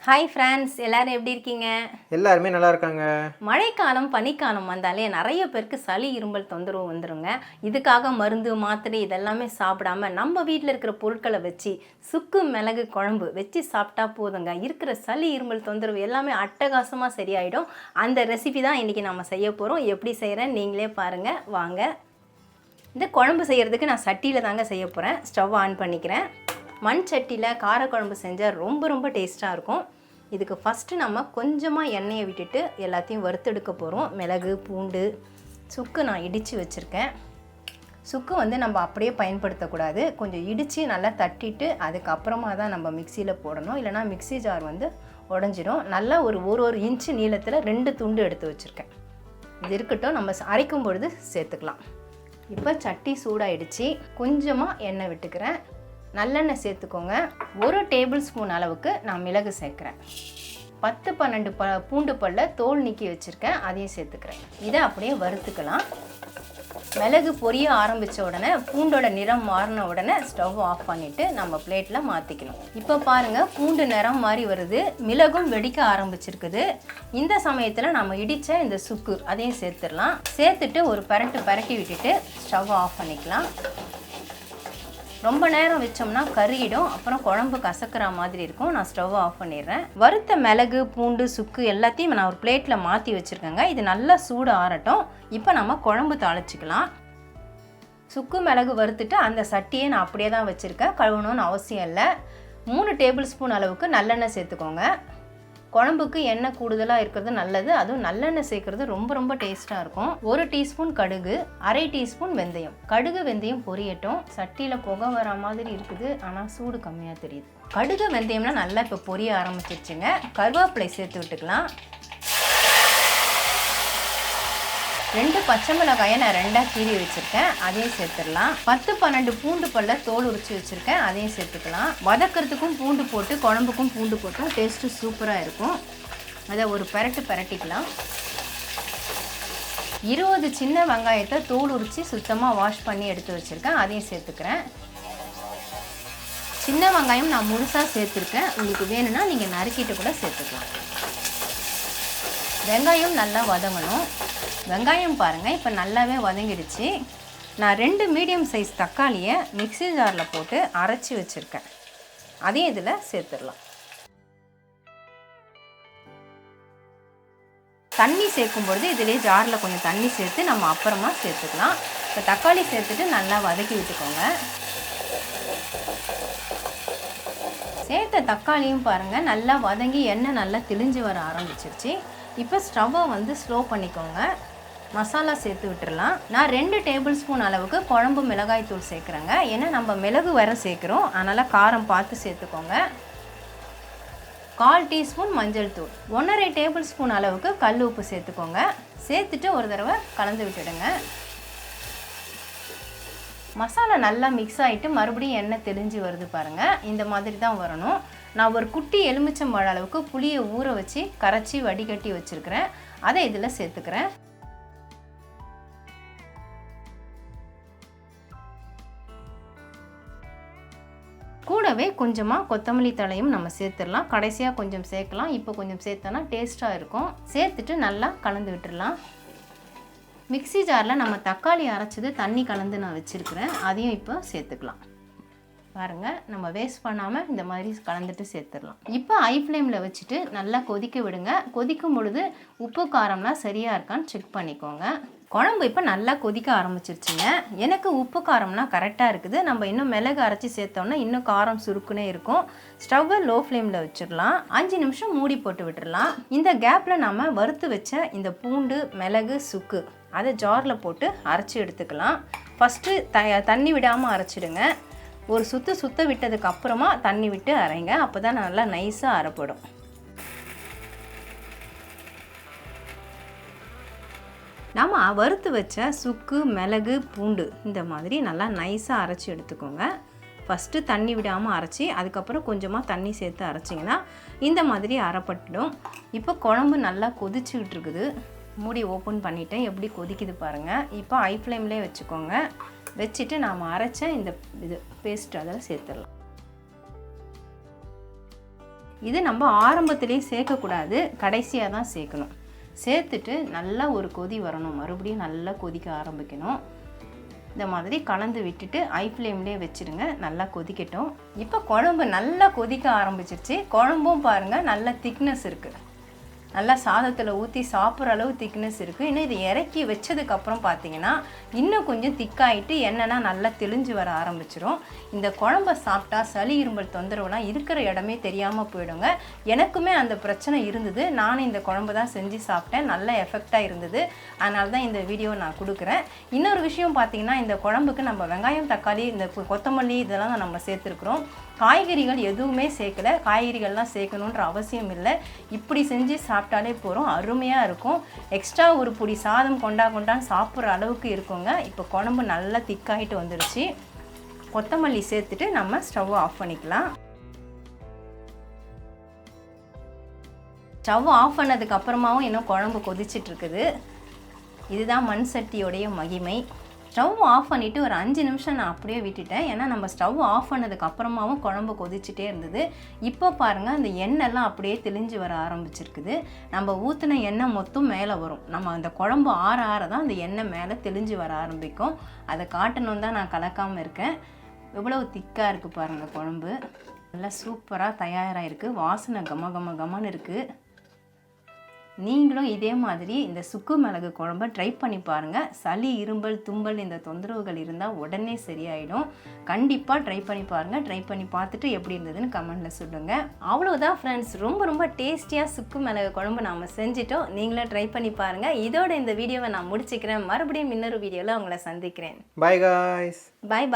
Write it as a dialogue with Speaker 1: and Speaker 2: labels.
Speaker 1: Hi friends, எல்லாரும் எப்படி இருக்கீங்க?
Speaker 2: எல்லாருமே நல்லா இருக்காங்க.
Speaker 1: மழைக்காலம் பனிக்காலம் வந்தாலே நிறைய பேருக்கு சளி இருமல் தொந்தரவு வந்துருங்க. இதுக்காக மருந்து மாத்திரை இதெல்லாமே சாப்பிடாம நம்ம வீட்டில் இருக்கிற பொருட்களை வச்சு சுக்கு மிளகு குழம்பு வச்சு சாப்பிட்டா போதுங்க. இருக்கிற சளி இருமல் தொந்தரவு எல்லாமே அட்டகாசமாக சரியாயிடும். அந்த ரெசிபி தான் இன்றைக்கி நம்ம செய்ய போகிறோம். எப்படி செய்கிறேன் நீங்களே பாருங்கள் வாங்க. இந்த குழம்பு செய்கிறதுக்கு நான் சட்டியில் தாங்க செய்ய போகிறேன். ஸ்டவ் ஆன் பண்ணிக்கிறேன். மண் சட்டியில் காரக்குழம்பு செஞ்சால் ரொம்ப டேஸ்ட்டாக இருக்கும். இதுக்கு ஃபஸ்ட்டு நம்ம கொஞ்சமாக எண்ணெயை விட்டுட்டு எல்லாத்தையும் வறுத்தெடுக்க போகிறோம். மிளகு பூண்டு சுக்கு நான் இடித்து வச்சுருக்கேன். சுக்கு நம்ம அப்படியே பயன்படுத்தக்கூடாது. கொஞ்சம் இடித்து நல்லா தட்டிட்டு அதுக்கப்புறமா தான் நம்ம மிக்சியில் போடணும். இல்லைனா மிக்சி ஜார் உடஞ்சிடும். நல்லா ஒரு இன்ச்சு நீளத்தில் 2 துண்டு எடுத்து வச்சுருக்கேன். இது இருக்கட்டும், நம்ம அரைக்கும் பொழுது சேர்த்துக்கலாம். இப்போ சட்டி சூடாகிடுச்சு. கொஞ்சமாக எண்ணெய் விட்டுக்கிறேன். நல்லெண்ணெய் சேர்த்துக்கோங்க. 1 டேபிள் ஸ்பூன் அளவுக்கு நான் மிளகு சேர்க்குறேன். 10-12 பூண்டு பல்ல தோல் நீக்கி வச்சுருக்கேன், அதையும் சேர்த்துக்கிறேன். இதை அப்படியே வறுத்துக்கலாம். மிளகு பொரிய ஆரம்பித்த உடனே பூண்டோட நிறம் மாறின உடனே ஸ்டவ் ஆஃப் பண்ணிவிட்டு நம்ம பிளேட்டில் மாற்றிக்கணும். இப்போ பாருங்கள், பூண்டு நிறம் மாறி வருது, மிளகும் வெடிக்க ஆரம்பிச்சிருக்குது. இந்த சமயத்தில் நம்ம இடித்த இந்த சுக்கு அதையும் சேர்த்துடலாம். சேர்த்துட்டு ஒரு பரட்டி விட்டுட்டு ஸ்டவ் ஆஃப் பண்ணிக்கலாம். ரொம்ப நேரம் வச்சோம்னா கருகிடும், அப்புறம் குழம்பு கசக்கிற மாதிரி இருக்கும். நான் ஸ்டவ் ஆஃப் பண்ணிடுறேன். வறுத்த மிளகு பூண்டு சுக்கு எல்லாத்தையும் நான் ஒரு பிளேட்டில் மாற்றி வச்சுருக்கேங்க. இது நல்லா சூடு ஆறட்டும். இப்போ நம்ம குழம்பு தாளிச்சிக்கலாம். சுக்கு மிளகு வறுத்துட்டு அந்த சட்டியை நான் அப்படியே தான் வச்சுருக்கேன், கழுவணும்னு அவசியம் இல்லை. 3 டேபிள் ஸ்பூன் அளவுக்கு நல்லெண்ணெய் சேர்த்துக்கோங்க. குழம்புக்கு எண்ணெய் கூடுதலாக இருக்கிறது நல்லது. அதுவும் நல்லெண்ணெய் சேர்க்குறது ரொம்ப டேஸ்ட்டாக இருக்கும். 1 டீஸ்பூன் கடுகு, 1/2 டீஸ்பூன் வெந்தயம். கடுகு வெந்தயம் பொரியட்டும். சட்டியில் புகை வர மாதிரி இருக்குது, ஆனால் சூடு கம்மியாக தெரியுது. கடுகு வெந்தயம்லாம் நல்லா இப்போ பொரிய ஆரம்பிச்சிருச்சுங்க. கருவேப்பிலை சேர்த்து விட்டுக்கலாம். 2 பச்சை மிளகாயை நான் 2ஆக கீறி வச்சுருக்கேன், அதையும் சேர்த்துடலாம். 10-12 பூண்டு பல்ல தோல் உரிச்சு வச்சுருக்கேன், அதையும் சேர்த்துக்கலாம். வதக்கிறதுக்கும் பூண்டு போட்டு குழம்புக்கும் பூண்டு போட்டால் டேஸ்ட்டு சூப்பராக இருக்கும். அதை ஒரு பரட்டிக்கலாம். 20 சின்ன வெங்காயத்தை தோல் உரித்து சுத்தமாக வாஷ் பண்ணி எடுத்து வச்சுருக்கேன், அதையும் சேர்த்துக்கிறேன். சின்ன வெங்காயம் நான் முழுசாக சேர்த்துருக்கேன். உங்களுக்கு வேணும்னா நீங்கள் நறுக்கிட்டு கூட சேர்த்துக்கலாம். வெங்காயம் நல்லா வதங்கணும். வெங்காயம் பாருங்கள் இப்போ நல்லாவே வதங்கிடுச்சு. நான் 2 மீடியம் சைஸ் தக்காளியை மிக்சி ஜாரில் போட்டு அரைச்சி வச்சுருக்கேன், அதையும் இதில் சேர்த்துடலாம். தண்ணி சேர்க்கும் பொழுது இதிலே ஜாரில் கொஞ்சம் தண்ணி சேர்த்து நம்ம அப்புறமா சேர்த்துக்கலாம். இப்போ தக்காளி சேர்த்துட்டு நல்லா வதக்கி விட்டுக்கோங்க. சேர்த்த தக்காளியும் பாருங்கள் நல்லா வதங்கி எண்ணெய் நல்லா தெளிஞ்சு வர ஆரம்பிச்சிருச்சு. இப்போ ஸ்டவ்வை ஸ்லோ பண்ணிக்கோங்க. மசாலா சேர்த்து விட்டுடலாம். நான் 2 டேபிள் ஸ்பூன் அளவுக்கு குழம்பு மிளகாய் தூள் சேர்க்குறேங்க. ஏன்னா நம்ம மிளகு வேறு சேர்க்குறோம், அதனால் காரம் பார்த்து சேர்த்துக்கோங்க. 1/4 டீஸ்பூன் மஞ்சள் தூள், 1/2 டேபிள் ஸ்பூன் அளவுக்கு கல் உப்பு சேர்த்துக்கோங்க. சேர்த்துட்டு ஒரு தடவை கலந்து விட்டுடுங்க. மசாலா நல்லா மிக்ஸ் ஆகிட்டு மறுபடியும் எண்ணெய் தெளிஞ்சு வருது பாருங்கள், இந்த மாதிரி தான் வரணும். நான் ஒரு குட்டி எலுமிச்சம்பழ அளவுக்கு புளியை ஊற வச்சு கரைச்சி வடிகட்டி வச்சுருக்கிறேன், அதை இதில் சேர்த்துக்கிறேன். கூடவே கொஞ்சமாக கொத்தமல்லி தழையும் நம்ம சேர்த்துடலாம். கடைசியாக கொஞ்சம் சேர்க்கலாம், இப்போ கொஞ்சம் சேர்த்தோன்னா டேஸ்ட்டாக இருக்கும். சேர்த்துட்டு நல்லா கலந்து விட்டுடலாம். மிக்சி ஜாரில் நம்ம தக்காளி அரைச்சது தண்ணி கலந்து நான் வச்சுருக்கிறேன், அதையும் இப்போ சேர்த்துக்கலாம். பாருங்கள், நம்ம வேஸ்ட் பண்ணாமல் இந்த மாதிரி கலந்துட்டு சேர்த்துடலாம். இப்போ ஹை ஃப்ளேமில் வச்சுட்டு நல்லா கொதிக்க விடுங்க. கொதிக்கும் பொழுது உப்பு காரம்லாம் சரியாக இருக்கான்னு செக் பண்ணிக்கோங்க. குழம்பு இப்போ நல்லா கொதிக்க ஆரம்பிச்சிருச்சுங்க. எனக்கு உப்பு காரம்லாம் கரெக்டாக இருக்குது. நம்ம இன்னும் மிளகு அரைச்சி சேர்த்தோம்னா இன்னும் காரம் சுருக்குனே இருக்கும். ஸ்டவ்வை லோ ஃப்ளேமில் வச்சிடலாம். 5 நிமிஷம் மூடி போட்டு விட்டுடலாம். இந்த கேப்பில் நம்ம வறுத்து வச்ச இந்த பூண்டு மிளகு சுக்கு அதை ஜாரில் போட்டு அரைச்சி எடுத்துக்கலாம். ஃபஸ்ட்டு தண்ணி விடாமல் அரைச்சிடுங்க. ஒரு சுத்த விட்டதுக்கு அப்புறமா தண்ணி விட்டு அரைங்க, அப்போ தான் நல்லா நைஸாக அரைப்படும். நம்ம வறுத்து வச்ச சுக்கு மிளகு பூண்டு இந்த மாதிரி நல்லா நைஸாக அரைச்சி எடுத்துக்கோங்க. ஃபஸ்ட்டு தண்ணி விடாமல் அரைச்சி அதுக்கப்புறம் கொஞ்சமாக தண்ணி சேர்த்து அரைச்சிங்கன்னா இந்த மாதிரி அரைப்பட்டுடும். இப்போ குழம்பு நல்லா கொதிச்சுக்கிட்டு இருக்குது. மூடி ஓப்பன் பண்ணிவிட்டேன், எப்படி கொதிக்குது பாருங்கள். இப்போ ஹை ஃப்ளேம்லேயே வச்சுக்கோங்க. வச்சுட்டு நாம் அரைச்ச இந்த பேஸ்ட் அதில் சேர்த்துடலாம். இது நம்ம ஆரம்பத்திலேயே சேர்க்கக்கூடாது, கடைசியாக தான் சேர்க்கணும். சேர்த்துட்டு நல்லா ஒரு கொதி வரணும், மறுபடியும் நல்லா கொதிக்க ஆரம்பிக்கணும். இந்த மாதிரி கலந்து விட்டுட்டு ஐ ஃப்ளேம்லேயே வச்சுருங்க, நல்லா கொதிக்கட்டும். இப்போ குழம்பு நல்லா கொதிக்க ஆரம்பிச்சிருச்சு. குழம்பும் பாருங்கள் நல்ல திக்னஸ் இருக்குது, நல்லா சாதத்தில் ஊற்றி சாப்பிட்ற அளவு திக்னஸ் இருக்குது. இன்னும் இது இறக்கி வச்சதுக்கப்புறம் பார்த்தீங்கன்னா இன்னும் கொஞ்சம் திக்காயிட்டு எண்ணெய்னா நல்லா தெளிஞ்சு வர ஆரம்பிச்சிடும். இந்த குழம்ப சாப்பிட்டா சளி இருமல் தொந்தரவுலாம் இருக்கிற இடமே தெரியாமல் போயிடுங்க. எனக்குமே அந்த பிரச்சனை இருந்தது. நானும் இந்த குழம்பு தான் செஞ்சு சாப்பிட்டேன், நல்ல எஃபெக்டாக இருந்தது. அதனால தான் இந்த வீடியோ நான் கொடுக்குறேன். இன்னொரு விஷயம் பார்த்தீங்கன்னா, இந்த குழம்புக்கு நம்ம வெங்காயம், தக்காளி, இந்த கொத்தமல்லி இதெல்லாம் நம்ம சேர்த்துருக்குறோம். காய்கறிகள் எதுவுமே சேர்க்கல. காய்கறிகள்லாம் சேர்க்கணுன்ற அவசியம் இல்லை. இப்படி செஞ்சு சாப்பிட்டாலே போகிறோம், அருமையாக இருக்கும். எக்ஸ்ட்ரா ஒரு பொடி சாதம் கொண்டான்னு சாப்பிட்ற அளவுக்கு இருக்குங்க. இப்போ குழம்பு நல்லா திக்காயிட்டு வந்துடுச்சு. கொத்தமல்லி சேர்த்துட்டு நம்ம ஸ்டவ் ஆஃப் பண்ணிக்கலாம். ஸ்டவ் ஆஃப் பண்ணதுக்கு அப்புறமாவும் இன்னும் குழம்பு கொதிச்சிட்டு இருக்குது. இதுதான் மண் சட்டியோடைய மகிமை. ஸ்டவ் ஆஃப் பண்ணிவிட்டு ஒரு 5 நிமிஷம் நான் அப்படியே விட்டுட்டேன். ஏன்னா நம்ம ஸ்டவ் ஆஃப் பண்ணதுக்கு அப்புறமாவும் குழம்பு கொதிச்சுட்டே இருந்தது. இப்போ பாருங்கள் அந்த எண்ணெய்லாம் அப்படியே தெளிஞ்சு வர ஆரம்பிச்சிருக்குது. நம்ம ஊற்றின எண்ணெய் மொத்தம் மேலே வரும். நம்ம அந்த குழம்பு ஆற தான் அந்த எண்ணெய் மேலே தெளிஞ்சு வர ஆரம்பிக்கும். அதை காட்டணும் தான் நான் கலக்காமல் இருக்கேன். எவ்வளோ திக்காக இருக்குது பாருங்கள் குழம்பு. நல்லா சூப்பராக தயாராக இருக்குது. வாசனை கமன்னு இருக்குது. நீங்களும் இதே மாதிரி இந்த சுக்கு மிளகு குழம்பை ட்ரை பண்ணி பாருங்கள். சளி, இரும்பல், தும்பல் இந்த தொந்தரவுகள் இருந்தால் உடனே சரியாயிடும். கண்டிப்பாக ட்ரை பண்ணி பாருங்கள். ட்ரை பண்ணி பார்த்துட்டு எப்படி இருந்ததுன்னு கமெண்டில் சொல்லுங்கள். அவ்வளோதான் ஃப்ரெண்ட்ஸ், ரொம்ப டேஸ்டியாக சுக்கு மிளகு குழம்பு நாம் செஞ்சிட்டோம். நீங்களும் ட்ரை பண்ணி பாருங்கள். இதோட இந்த வீடியோவை நான் முடிச்சுக்கிறேன். மறுபடியும் இன்னொரு வீடியோவில் உங்களை சந்திக்கிறேன்.
Speaker 2: Bye guys.
Speaker 1: Bye.